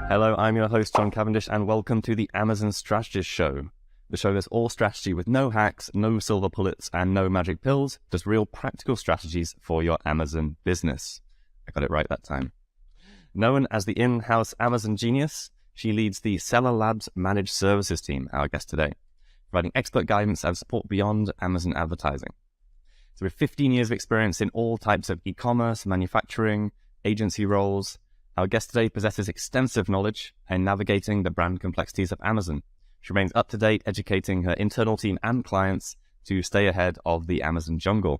Hello, I'm your host, John Cavendish, and welcome to the Amazon Strategist Show. The show that's all strategy with no hacks, no silver bullets, and no magic pills, just real practical strategies for your Amazon business. I got it right that time. Known as the in-house Amazon genius, she leads the Seller Labs Managed Services team, our guest today, providing expert guidance and support beyond Amazon advertising. So with 15 years of experience in all types of e-commerce, manufacturing, agency roles, our guest today possesses extensive knowledge in navigating the brand complexities of Amazon. She remains up to date, educating her internal team and clients to stay ahead of the Amazon jungle.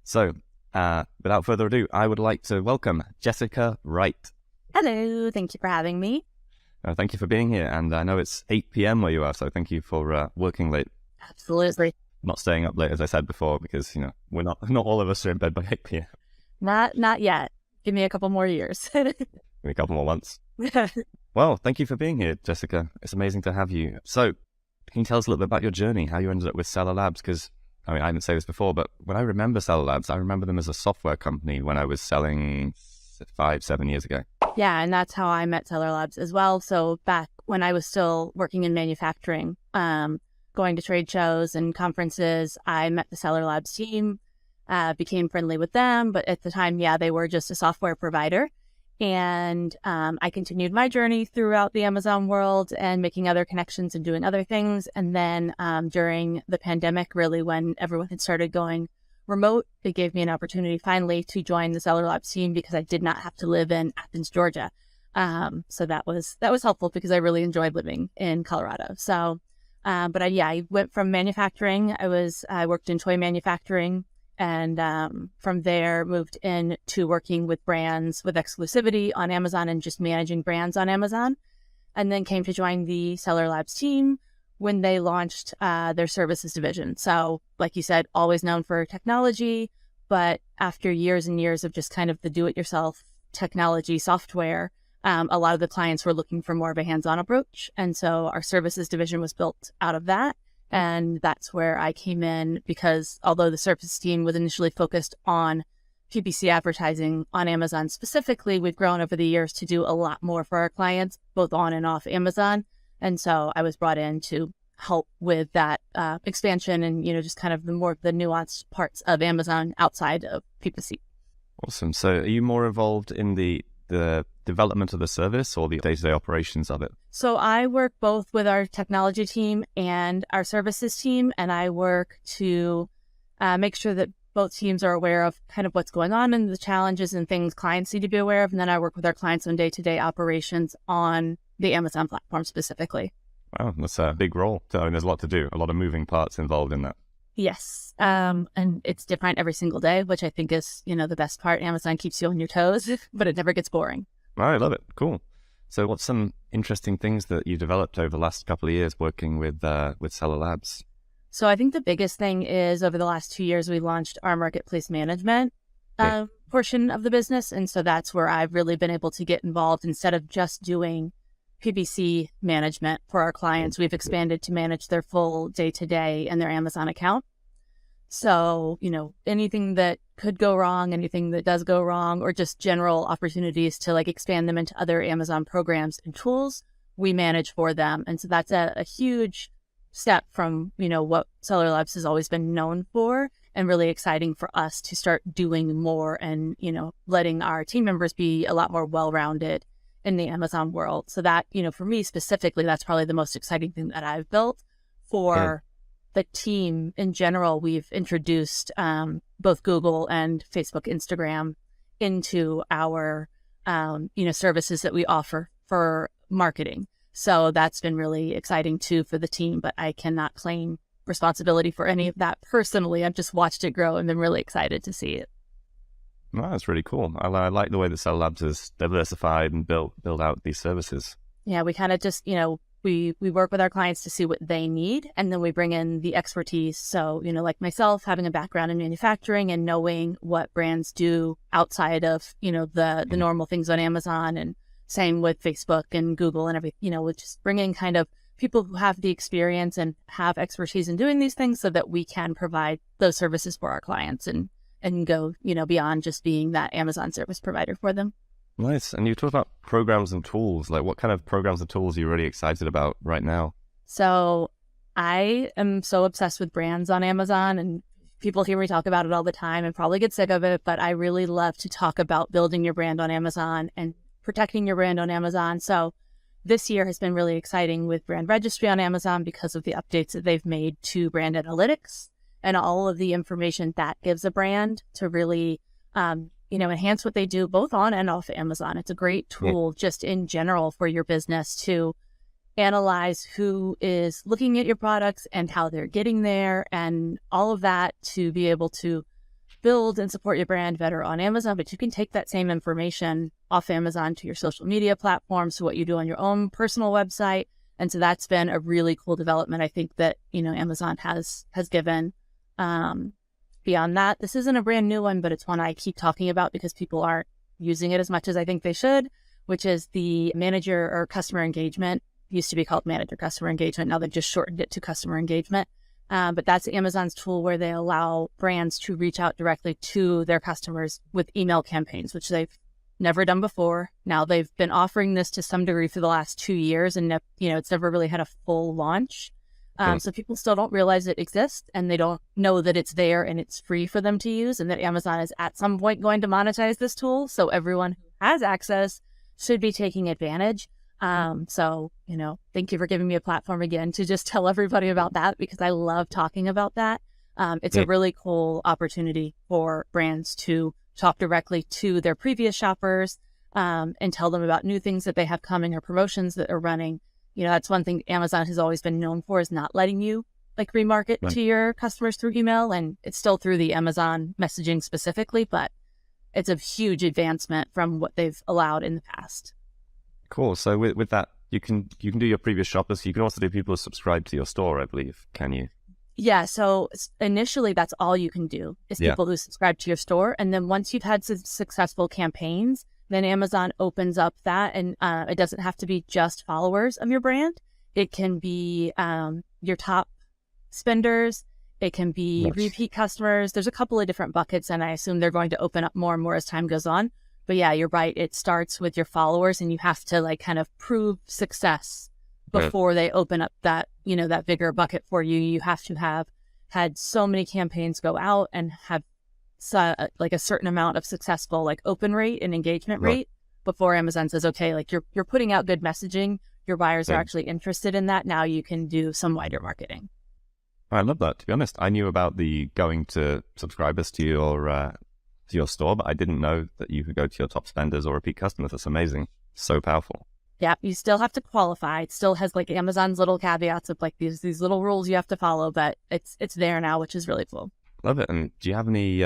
So, without further ado, I would like to welcome Jessica Wright. Hello, thank you for having me. Thank you for being here. And I know it's 8 p.m. where you are, so thank you for working late. Absolutely. Not staying up late, as I said before, because, we're not all of us are in bed by 8 p.m. Not yet. Give me a couple more years. Maybe a couple more months. Well, thank you for being here, Jessica. It's amazing to have you. So, can you tell us a little bit about your journey, how you ended up with Seller Labs? Because, I didn't say this before, but when I remember Seller Labs, I remember them as a software company when I was selling 5-7 years ago. Yeah, and that's how I met Seller Labs as well. So back when I was still working in manufacturing, going to trade shows and conferences, I met the Seller Labs team, became friendly with them. But at the time, they were just a software provider. And I continued my journey throughout the Amazon world and making other connections and doing other things. And then during the pandemic, really when everyone had started going remote, it gave me an opportunity finally to join the Seller Labs team because I did not have to live in Athens, Georgia. So that was helpful because I really enjoyed living in Colorado. So, but I went from manufacturing. I worked in toy manufacturing. And from there, moved into working with brands with exclusivity on Amazon and just managing brands on Amazon. And then came to join the Seller Labs team when they launched their services division. So like you said, always known for technology, but after years and years of just kind of the do-it-yourself technology software, a lot of the clients were looking for more of a hands-on approach. And so our services division was built out of that. And that's where I came in because although the services team was initially focused on PPC advertising on Amazon specifically, we've grown over the years to do a lot more for our clients, both on and off Amazon. And so I was brought in to help with that expansion and, just kind of the nuanced parts of Amazon outside of PPC. Awesome. So are you more involved in the development of the service or the day-to-day operations of it? So I work both with our technology team and our services team, and I work to make sure that both teams are aware of kind of what's going on and the challenges and things clients need to be aware of. And then I work with our clients on day-to-day operations on the Amazon platform specifically. Wow, that's a big role. So there's a lot to do, a lot of moving parts involved in that. Yes. And it's different every single day, which I think is, the best part. Amazon keeps you on your toes, but it never gets boring. I love it. Cool. So what's some interesting things that you developed over the last couple of years working with Seller Labs? So I think the biggest thing is over the last 2 years, we launched our marketplace management portion of the business. And so that's where I've really been able to get involved. Instead of just doing PPC management for our clients, we've expanded to manage their full day-to-day and their Amazon account. So, anything that could go wrong, anything that does go wrong, or just general opportunities to expand them into other Amazon programs and tools, we manage for them. And so that's a huge step from, what Seller Labs has always been known for, and really exciting for us to start doing more and, letting our team members be a lot more well-rounded in the Amazon world. So that, for me specifically, that's probably the most exciting thing that I've built for the team in general. We've introduced both Google and Facebook, Instagram into our, services that we offer for marketing. So that's been really exciting too for the team, but I cannot claim responsibility for any of that personally. I've just watched it grow and been really excited to see it. Wow, that's really cool. I like the way that Seller Labs has diversified and build out these services. Yeah, we kind of just, we work with our clients to see what they need, and then we bring in the expertise. So, like myself, having a background in manufacturing and knowing what brands do outside of, the normal things on Amazon, and same with Facebook and Google and everything, we just bring in kind of people who have the experience and have expertise in doing these things so that we can provide those services for our clients and go, beyond just being that Amazon service provider for them. Nice. And you talked about programs and tools. Like, what kind of programs and tools are you really excited about right now? So I am so obsessed with brands on Amazon, and people hear me talk about it all the time and probably get sick of it, but I really love to talk about building your brand on Amazon and protecting your brand on Amazon. So this year has been really exciting with Brand Registry on Amazon because of the updates that they've made to brand analytics and all of the information that gives a brand to really, enhance what they do both on and off Amazon. It's a great tool just in general for your business to analyze who is looking at your products and how they're getting there and all of that to be able to build and support your brand better on Amazon. But you can take that same information off Amazon to your social media platforms, to what you do on your own personal website. And so that's been a really cool development, I think, that, Amazon has given. Beyond that, this isn't a brand new one, but it's one I keep talking about because people aren't using it as much as I think they should, which is the manager or customer engagement. Used to be called manager customer engagement. Now they've just shortened it to customer engagement. But that's Amazon's tool where they allow brands to reach out directly to their customers with email campaigns, which they've never done before. Now they've been offering this to some degree for the last 2 years, and it's never really had a full launch. So people still don't realize it exists, and they don't know that it's there and it's free for them to use, and that Amazon is at some point going to monetize this tool. So everyone who has access should be taking advantage. So, thank you for giving me a platform again to just tell everybody about that, because I love talking about that. It's a really cool opportunity for brands to talk directly to their previous shoppers, and tell them about new things that they have coming or promotions that are running. That's one thing Amazon has always been known for, is not letting you remarket to your customers through email. And it's still through the Amazon messaging specifically, but it's a huge advancement from what they've allowed in the past. Cool. So with that, you can do your previous shoppers. You can also do people who subscribe to your store, I believe. Can you? Yeah. So initially, that's all you can do is people who subscribe to your store. And then once you've had some successful campaigns, then Amazon opens up that, and it doesn't have to be just followers of your brand. It can be your top spenders. It can be repeat customers. There's a couple of different buckets, and I assume they're going to open up more and more as time goes on. But yeah, you're right. It starts with your followers, and you have to kind of prove success before they open up that, that bigger bucket for you. You have to have had so many campaigns go out and have a certain amount of successful open rate and engagement rate before Amazon says, okay, you're putting out good messaging. Your buyers are actually interested in that. Now you can do some wider marketing. I love that. To be honest, I knew about the going to subscribers to your store, but I didn't know that you could go to your top spenders or repeat customers. That's amazing. So powerful. Yeah, you still have to qualify. It still has Amazon's little caveats of these little rules you have to follow, but it's there now, which is really cool. Love it. And do you have any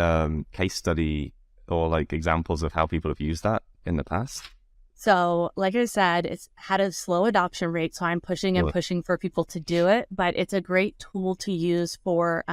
case study or examples of how people have used that in the past? So like I said, it's had a slow adoption rate, so I'm pushing and pushing for people to do it, but it's a great tool to use for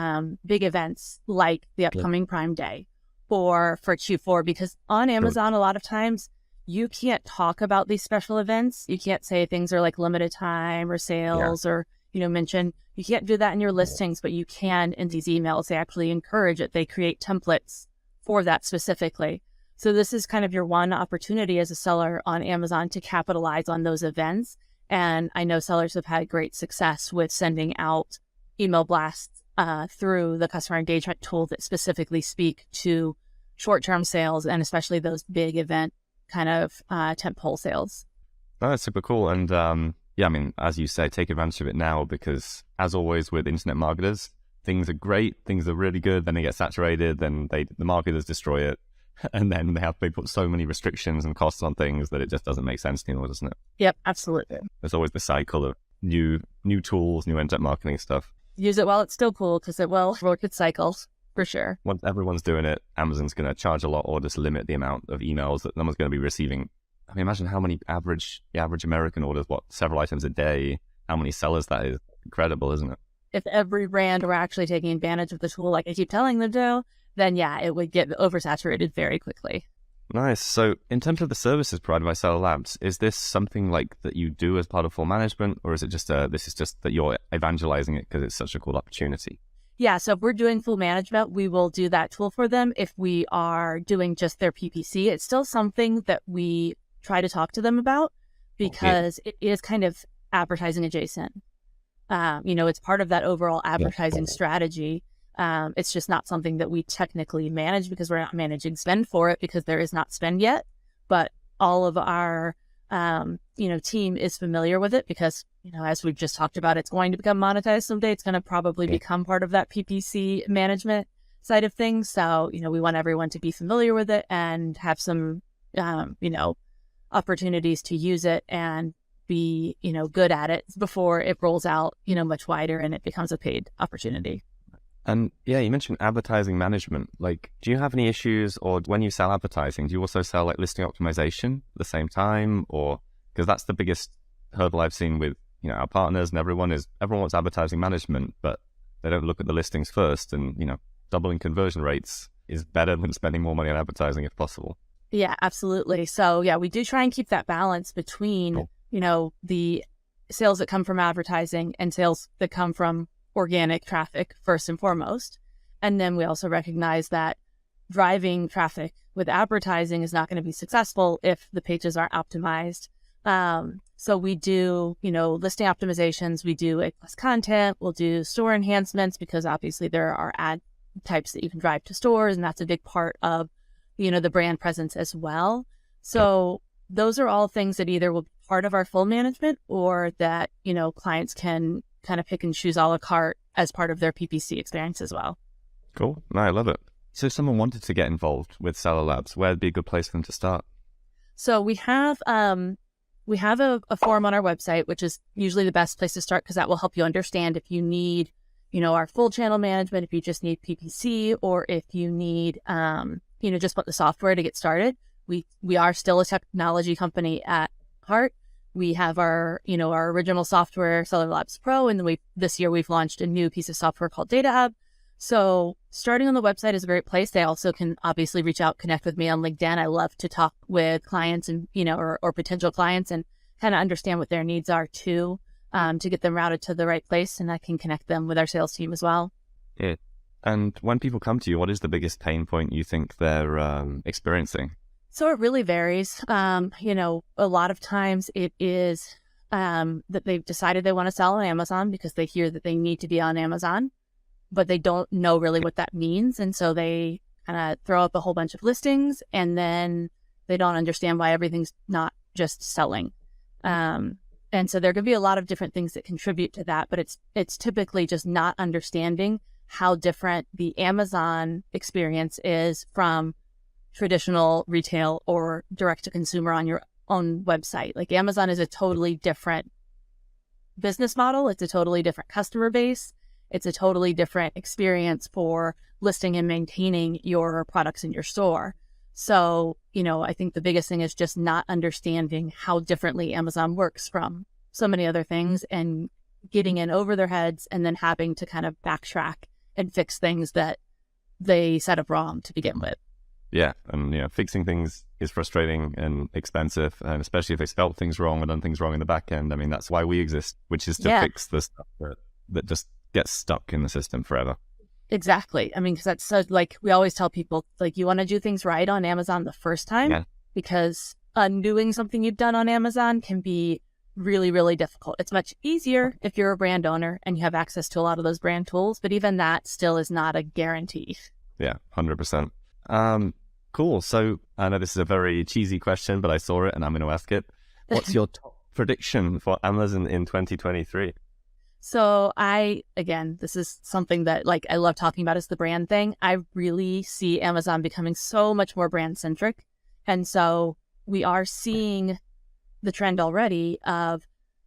big events like the upcoming Prime Day or for Q4, because on Amazon, a lot of times you can't talk about these special events. You can't say things are limited time or sales or, mention. You can't do that in your listings, but you can in these emails. They actually encourage it. They create templates for that specifically. So this is kind of your one opportunity as a seller on Amazon to capitalize on those events. And I know sellers have had great success with sending out email blasts through the customer engagement tool that specifically speak to short-term sales and especially those big event kind of tentpole sales. Oh, that's super cool. And as you say, take advantage of it now, because as always with internet marketers, things are great, things are really good, then they get saturated, then the marketers destroy it. And then they put so many restrictions and costs on things that it just doesn't make sense anymore, doesn't it? Yep, absolutely. There's always the cycle of new tools, new internet marketing stuff. Use it while it's still cool, because it will work its cycles, for sure. Once everyone's doing it, Amazon's going to charge a lot or just limit the amount of emails that someone's going to be receiving. I mean, imagine how many average American orders, several items a day, how many sellers that is. Incredible, isn't it? If every brand were actually taking advantage of the tool like I keep telling them to, then yeah, it would get oversaturated very quickly. Nice. So in terms of the services provided by Seller Labs, is this something that you do as part of full management, or is it just this is just that you're evangelizing it because it's such a cool opportunity? Yeah, so if we're doing full management, we will do that tool for them. If we are doing just their PPC, it's still something that we try to talk to them about because it is kind of advertising adjacent. It's part of that overall advertising strategy. It's just not something that we technically manage because we're not managing spend for it because there is not spend yet. But all of our, team is familiar with it because, as we've just talked about, it's going to become monetized someday. It's going to probably become part of that PPC management side of things. So, we want everyone to be familiar with it and have some, opportunities to use it and be, good at it before it rolls out, much wider and it becomes a paid opportunity. And yeah, you mentioned advertising management. Like, do you have any issues, or when you sell advertising, do you also sell like listing optimization at the same time? Or because that's the biggest hurdle I've seen with, our partners and everyone wants advertising management, but they don't look at the listings first. And, doubling conversion rates is better than spending more money on advertising if possible. Yeah, absolutely. So yeah, we do try and keep that balance between, the sales that come from advertising and sales that come from organic traffic first and foremost. And then we also recognize that driving traffic with advertising is not going to be successful if the pages aren't optimized. So we do, listing optimizations, we do A+ content, we'll do store enhancements because obviously there are ad types that you can drive to stores, and that's a big part of, the brand presence as well. So those are all things that either will be part of our full management or that, clients can kind of pick and choose a la carte as part of their PPC experience as well. Cool. No, I love it. So if someone wanted to get involved with Seller Labs, where'd be a good place for them to start? So we have a form on our website, which is usually the best place to start because that will help you understand if you need, our full channel management, if you just need PPC, or if you need, just want the software to get started. We are still a technology company at heart. We have our original software, Seller Labs Pro, and this year we've launched a new piece of software called Data Hub. So starting on the website is a great place. They also can obviously reach out, connect with me on LinkedIn. I love to talk with clients and, or potential clients and kind of understand what their needs are too, to get them routed to the right place. And I can connect them with our sales team as well. Yeah. And when people come to you, what is the biggest pain point you think they're experiencing? So it really varies. A lot of times it is that they've decided they want to sell on Amazon because they hear that they need to be on Amazon, but they don't know really what that means. And so they kind of throw up a whole bunch of listings and then they don't understand why everything's not just selling. And so there could be a lot of different things that contribute to that, but it's typically just not understanding how different the Amazon experience is from traditional retail or direct to consumer on your own website. Like Amazon is a totally different business model. It's a totally different customer base. It's a totally different experience for listing and maintaining your products in your store. So, I think the biggest thing is just not understanding how differently Amazon works from so many other things and getting in over their heads and then having to kind of backtrack and fix things that they set up wrong to begin with. Yeah. And, fixing things is frustrating and expensive. And especially if they spelled things wrong or done things wrong in the back end. I mean, that's why we exist, which is to fix the stuff that just gets stuck in the system forever. Exactly. I mean, because that's so, we always tell people, you want to do things right on Amazon the first time because undoing something you've done on Amazon can be really, really difficult. It's much easier if you're a brand owner and you have access to a lot of those brand tools, but even that still is not a guarantee. Yeah, 100%. Cool. So I know this is a very cheesy question, but I saw it and I'm going to ask it. What's your top prediction for Amazon in 2023? So this is something that I love talking about is the brand thing. I really see Amazon becoming so much more brand centric. And so we are seeing the trend already of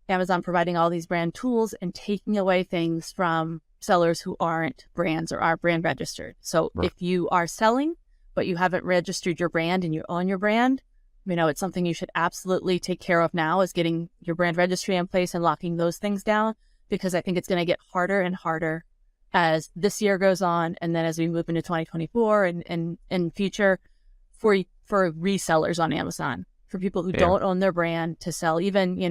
Amazon providing all these brand tools and taking away things from sellers who aren't brands or aren't brand registered. So if you are selling, but you haven't registered your brand and you own your brand, it's something you should absolutely take care of now is getting your brand registry in place and locking those things down. Because I think it's going to get harder and harder as this year goes on. And then as we move into 2024 and future for resellers on Amazon, for people who don't own their brand to sell even,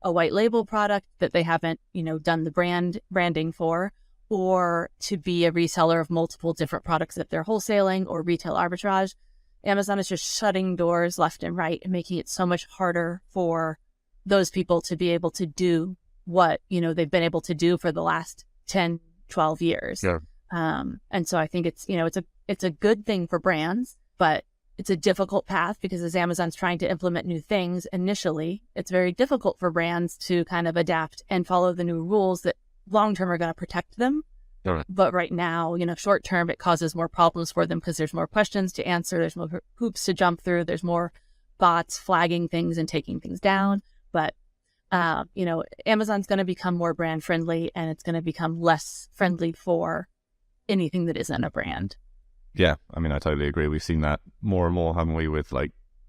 a white label product that they haven't, done the branding for, or to be a reseller of multiple different products that they're wholesaling or retail arbitrage. Amazon is just shutting doors left and right and making it so much harder for those people to be able to do what, they've been able to do for the last 10, 12 years. Yeah. And so I think it's a good thing for brands, but it's a difficult path because as Amazon's trying to implement new things initially, it's very difficult for brands to kind of adapt and follow the new rules that long-term are going to protect them. Right. But right now, short-term, it causes more problems for them because there's more questions to answer. There's more hoops to jump through. There's more bots flagging things and taking things down. But, Amazon's going to become more brand friendly and it's going to become less friendly for anything that isn't a brand. Yeah, I mean, I totally agree. We've seen that more and more, haven't we, with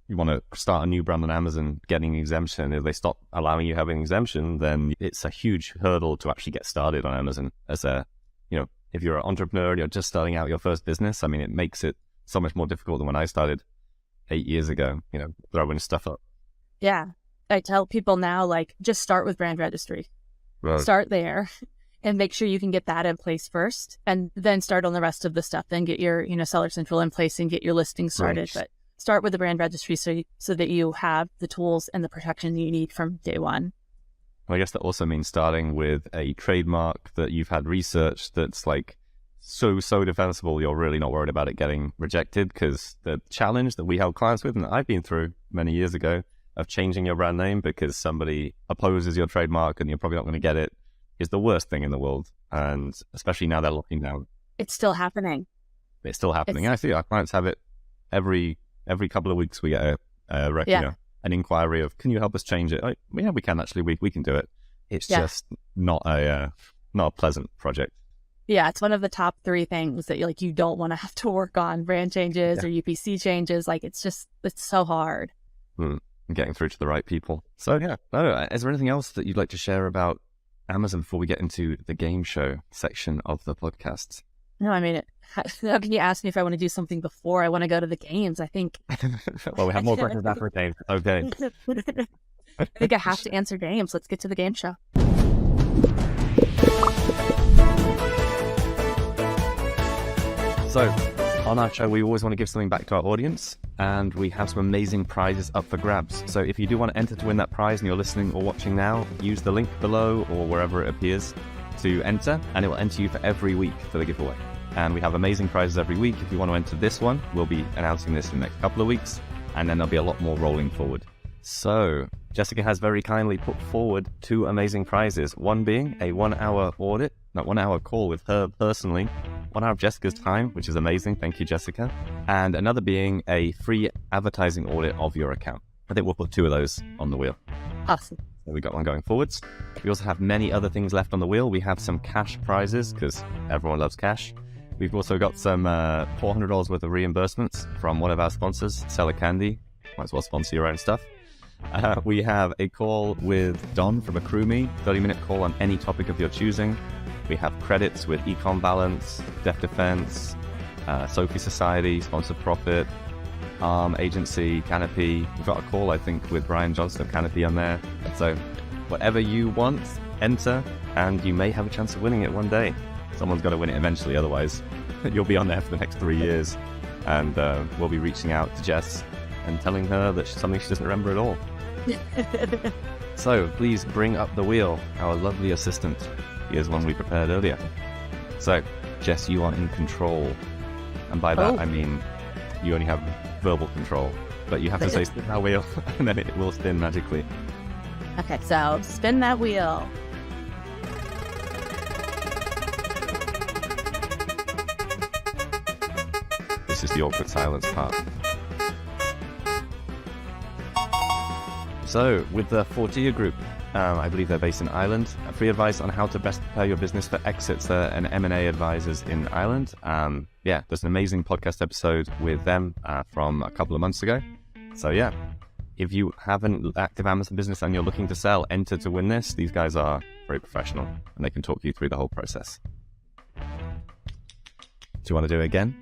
you want to start a new brand on Amazon, getting an exemption. If they stop allowing you having an exemption, then it's a huge hurdle to actually get started on Amazon as if you're an entrepreneur and you're just starting out your first business. I mean, it makes it so much more difficult than when I started 8 years ago, throwing stuff up. Yeah. I tell people now, just start with brand registry. Right. Start there and make sure you can get that in place first and then start on the rest of the stuff. Then get your, Seller Central in place and get your listing started. Right. But start with the brand registry so that you have the tools and the protection you need from day one. Well, I guess that also means starting with a trademark that you've had researched that's so defensible, you're really not worried about it getting rejected, because the challenge that we help clients with, and that I've been through many years ago, of changing your brand name because somebody opposes your trademark and you're probably not going to get it, is the worst thing in the world. And especially now they're locking down. It's still happening. It's still happening. I see our clients have it every couple of weeks. We get an inquiry of, can you help us change it? Yeah, we can actually. We can do it. It's just not a pleasant project. Yeah, it's one of the top 3 things that you don't want to have to work on: brand changes or UPC changes. It's so hard. Getting through to the right people. So is there anything else that you'd like to share about Amazon before we get into the game show section of the podcast? No, I mean, how can you ask me if I want to do something before I want to go to the games? I think. Well, we have more questions after games. Okay. I think I have to answer games. Let's get to the game show. So, on our show, we always want to give something back to our audience, and we have some amazing prizes up for grabs. So if you do want to enter to win that prize and you're listening or watching now, use the link below or wherever it appears to enter, and it will enter you for every week for the giveaway. And we have amazing prizes every week. If you want to enter this one, we'll be announcing this in the next couple of weeks, and then there'll be a lot more rolling forward. So Jessica has very kindly put forward 2 amazing prizes, one being a 1-hour call with her personally, 1 hour of Jessica's time, which is amazing. Thank you, Jessica. And another being a free advertising audit of your account. I think we'll put 2 of those on the wheel. Awesome. So we got one going forwards. We also have many other things left on the wheel. We have some cash prizes because everyone loves cash. We've also got some $400 worth of reimbursements from one of our sponsors, Seller Candy. Might as well sponsor your own stuff. We have a call with Don from AccrueMe, 30-minute call on any topic of your choosing. We have credits with Econ Balance, Def Defense, Sophie Society, Sponsored Profit, ARM Agency, Canopy. We've got a call, I think, with Brian Johnson of Canopy on there. So whatever you want, enter, and you may have a chance of winning it one day. Someone's got to win it eventually, otherwise you'll be on there for the next 3 years. And we'll be reaching out to Jess and telling her that something she doesn't remember at all. So please bring up the wheel, our lovely assistant. Here's one we prepared earlier. So, Jess, you are in control. And by that, I mean you only have verbal control. But you have to say spin that wheel, and then it will spin magically. Okay, so spin that wheel. This is the awkward silence part. So, with the Fortia Group, I believe they're based in Ireland. Free advice on how to best prepare your business for exits and M&A advisors in Ireland. There's an amazing podcast episode with them from a couple of months ago. So if you have an active Amazon business and you're looking to sell, enter to win this. These guys are very professional and they can talk you through the whole process. Do you want to do it again?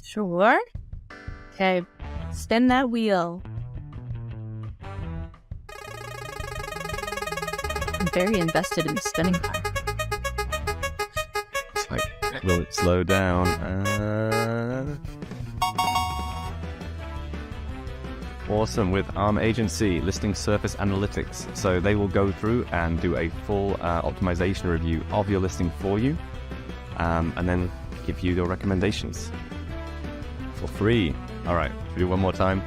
Sure. Okay, spin that wheel. I'm very invested in the spinning part. Will it slow down? Awesome. With Arm Agency, Listing Surface Analytics. So they will go through and do a full optimization review of your listing for you, and then give you your recommendations for free. All right, should we do one more time?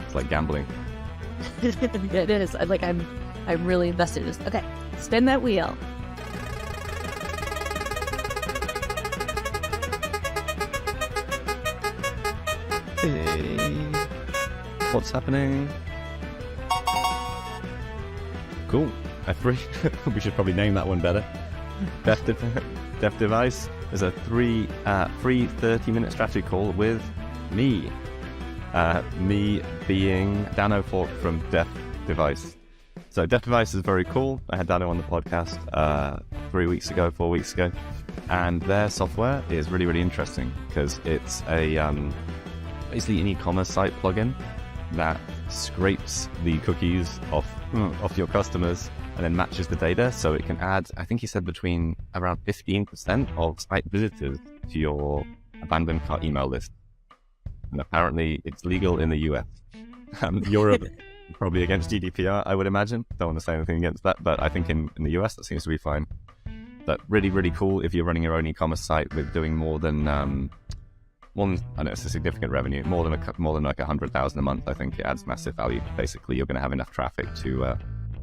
It's like gambling. It is. I'm really invested in this. Okay, spin that wheel. Hey. What's happening? Cool. We should probably name that one better. Deaf Device is a free 30-minute strategy call with me. Me being Dano Fork from Deaf Device. So Deaf Device is very cool. I had Dano on the podcast 4 weeks ago, and their software is really, really interesting because it's a basically an e-commerce site plugin that scrapes the cookies off your customers and then matches the data, so it can add, I think he said, between around 15% of site visitors to your abandoned cart email list. And apparently it's legal in the US. Europe, probably against GDPR, I would imagine. Don't want to say anything against that, but I think in the US that seems to be fine. But really, really cool if you're running your own e-commerce site with doing more than I know it's a significant revenue, more than like 100,000 a month. I think it adds massive value. Basically, you're going to have enough traffic to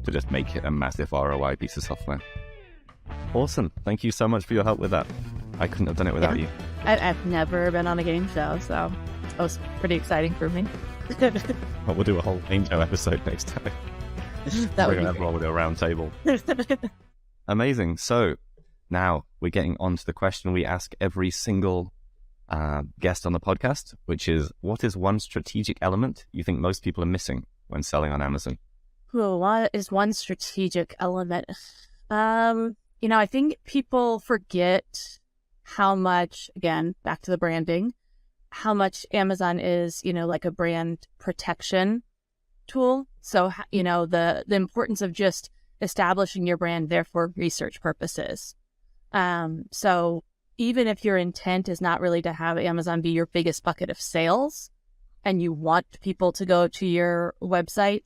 just make it a massive ROI piece of software. Awesome. Thank you so much for your help with that. I couldn't have done it without you. I've never been on a game show, so that was pretty exciting for me. Well, we'll do a whole game show episode next time. That We're would going be to have a round table. great. Amazing. So now we're getting on to the question we ask every single guest on the podcast, which is, what is one strategic element you think most people are missing when selling on Amazon? What is one strategic element? I think people forget how much, again, back to the branding, how much Amazon is, like a brand protection tool. So, the importance of just establishing your brand there for research purposes. So even if your intent is not really to have Amazon be your biggest bucket of sales and you want people to go to your website,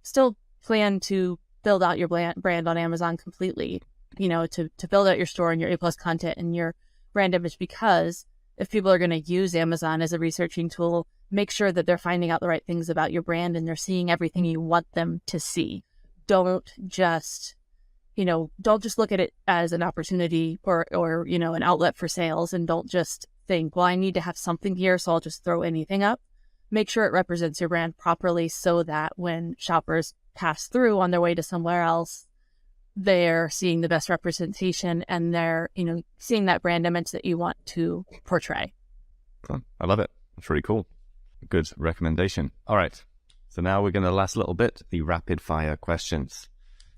still plan to build out your brand on Amazon completely, to build out your store and your A+ content and your brand image, because if people are going to use Amazon as a researching tool, make sure that they're finding out the right things about your brand and they're seeing everything you want them to see. Don't just look at it as an opportunity or an outlet for sales, and don't just think, well, I need to have something here, so I'll just throw anything up. Make sure it represents your brand properly so that when shoppers pass through on their way to somewhere else, they're seeing the best representation and they're, seeing that brand image that you want to portray. I love it. It's really cool. Good recommendation. All right. So now we're going to last little bit, the rapid fire questions.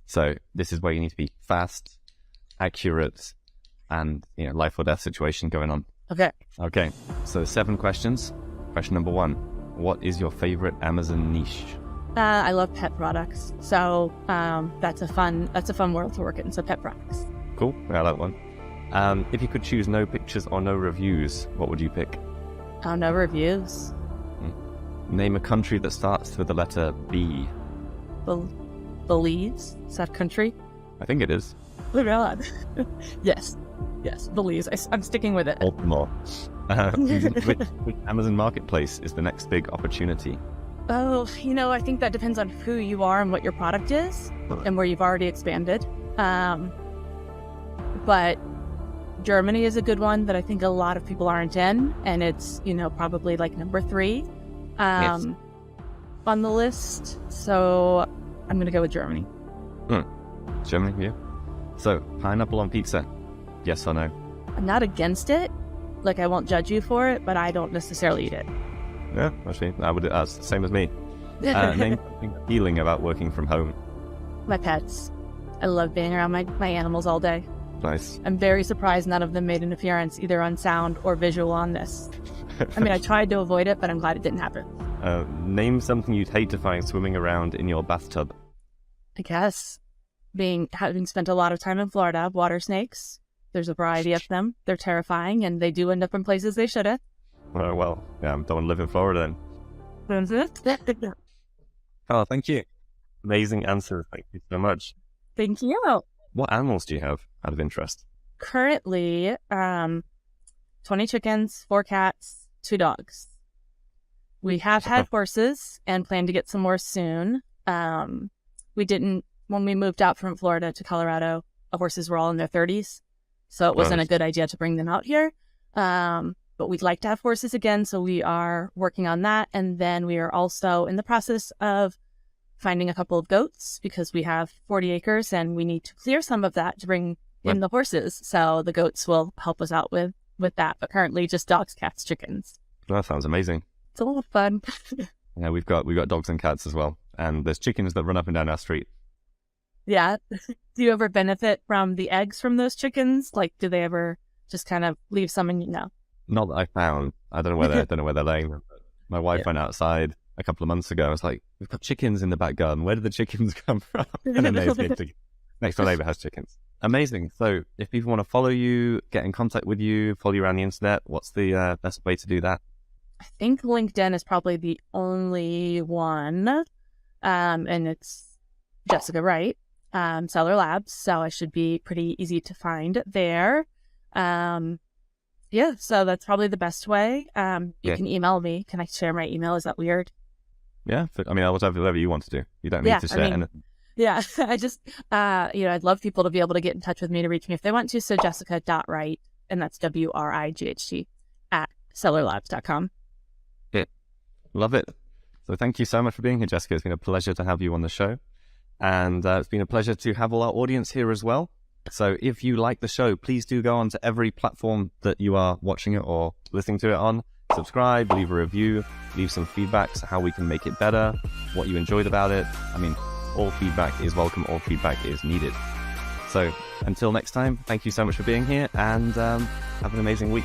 So this is where you need to be fast, accurate, and life or death situation going on. Okay. So 7 questions. Question number 1: what is your favorite Amazon niche? I love pet products, so that's a fun world to work in. So pet products. Cool. Yeah, I like one. If you could choose no pictures or no reviews, what would you pick? No reviews. Name a country that starts with the letter B. Belize? Is that country? I think it is. Oh my God. Yes, Belize. I'm sticking with it. Baltimore. Which Amazon Marketplace is the next big opportunity? Oh, I think that depends on who you are and what your product is and where you've already expanded. But Germany is a good one that I think a lot of people aren't in, and it's, probably like number 3 Yes. on the list. So I'm going to go with Germany. Germany, yeah. So, pineapple on pizza, yes or no? I'm not against it. I won't judge you for it, but I don't necessarily eat it. Yeah, actually, I would. Same as me. Name something appealing about working from home. My pets. I love being around my animals all day. Nice. I'm very surprised none of them made an appearance, either on sound or visual on this. I tried to avoid it, but I'm glad it didn't happen. Name something you'd hate to find swimming around in your bathtub. I guess having spent a lot of time in Florida, water snakes, There's a variety of them. They're terrifying, and they do end up in places they shouldn't. Well, yeah, I don't want to live in Florida then. Oh, thank you. Amazing answer. Thank you so much. Thank you. What animals do you have out of interest? Currently, 20 chickens, 4 cats, 2 dogs. We have had horses and plan to get some more soon. We didn't, when we moved out from Florida to Colorado, the horses were all in their 30s. So it wasn't a good idea to bring them out here. But we'd like to have horses again. So we are working on that. And then we are also in the process of finding a couple of goats because we have 40 acres and we need to clear some of that to bring in the horses. So the goats will help us out with that. But currently just dogs, cats, chickens. That sounds amazing. It's a lot of fun. Yeah, we've got dogs and cats as well. And there's chickens that run up and down our street. Yeah. Do you ever benefit from the eggs from those chickens? Like, do they ever just kind of leave some and Not that I found. I don't know where they're laying them. But my wife went outside a couple of months ago. I was like, we've got chickens in the back garden. Where did the chickens come from? And then next door neighbor has chickens. Amazing. So if people want to follow you, get in contact with you, follow you around the internet, what's the best way to do that? I think LinkedIn is probably the only one. And it's Jessica Wright, Seller Labs. So I should be pretty easy to find there. Yeah, so that's probably the best way. You can email me. Can I share my email? Is that weird? Yeah, I mean, whatever you want to do. You don't need to share anything. Yeah, I just, I'd love people to be able to get in touch with me to reach me if they want to. So jessica.wright, and that's WRIGHT at sellerlabs.com. Yeah, love it. So thank you so much for being here, Jessica. It's been a pleasure to have you on the show. And it's been a pleasure to have all our audience here as well. So if you like the show, please do go on to every platform that you are watching it or listening to it on. Subscribe, leave a review, leave some feedback to how we can make it better, what you enjoyed about it. I mean, all feedback is welcome, all feedback is needed. So until next time, thank you so much for being here and have an amazing week.